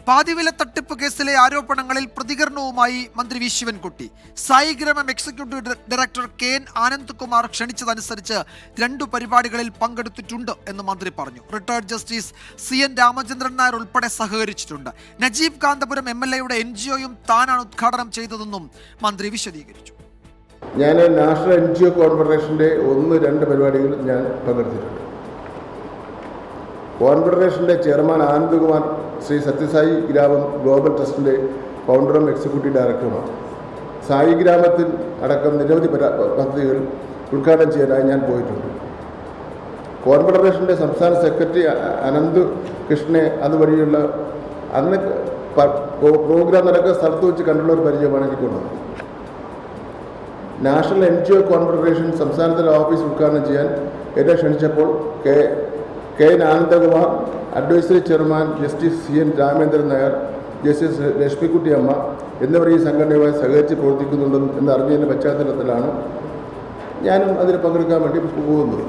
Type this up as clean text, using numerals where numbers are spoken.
പാതിവില തട്ടിപ്പ് കേസിലെ ആരോപണങ്ങളിൽ പ്രതികരണവുമായി മന്ത്രി V Sivankutty. Saigramam executive director K N. Anandkumar ക്ഷണിച്ചതനുസരിച്ച് 2 പരിപാടികളിൽ പങ്കെടുത്തിട്ടുണ്ട് എന്ന് മന്ത്രി പറഞ്ഞു. Retired justice CN Ramachandran Nair ഉൾപ്പെടെ സഹകരിച്ചിട്ടുണ്ട്. നജീബ് കാന്തപുരം MLA-യുടെ NGO-യും താനാണ് ഉദ്ഘാടനം ചെയ്തതെന്നും മന്ത്രി വിശദീകരിച്ചു. ഞാൻ നാഷണൽ NGO കോൺഫെഡറേഷൻ്റെ 1-2 പരിപാടികളിൽ ഞാൻ പങ്കെടുത്തിട്ടുണ്ട്. കോൺഫെഡറേഷൻ്റെ ചെയർമാൻ ആനന്ദ്കുമാർ ശ്രീ സത്യസായി ഗ്രാമം ഗ്ലോബൽ ട്രസ്റ്റിൻ്റെ ഫൗണ്ടറും എക്സിക്യൂട്ടീവ് ഡയറക്ടറുമാണ്. സായി ഗ്രാമത്തിൽ അടക്കം നിരവധി പദ്ധതികൾ ഉദ്ഘാടനം ചെയ്യാനായി ഞാൻ പോയിട്ടുണ്ട്. കോൺഫെഡറേഷൻ്റെ സംസ്ഥാന സെക്രട്ടറി അനന്ത് കൃഷ്ണനെ അതുവഴിയുള്ള അന്ന് പ്രോഗ്രാം നടക്കുന്ന സ്ഥലത്ത് വെച്ച് കണ്ടുള്ള ഒരു പരിചയമാണ് എനിക്കുള്ളത്. നാഷണൽ NGO കോൺഫെഡറേഷൻ സംസ്ഥാനത്തിലെ ഓഫീസ് ഉദ്ഘാടനം ചെയ്യാൻ എന്നെ ക്ഷണിച്ചപ്പോൾ K N. Anandakumar, advisory chairman justice CN Ramachandran Nair, justice Lakshmikutty Amma എന്നിവർ ഈ സംഘടനയുമായി സഹകരിച്ച് പ്രവർത്തിക്കുന്നുണ്ടെന്ന് എന്നറിഞ്ഞതിൻ്റെ പശ്ചാത്തലത്തിലാണ് ഞാനും അതിൽ പങ്കെടുക്കാൻ വേണ്ടി പോകുന്നത്.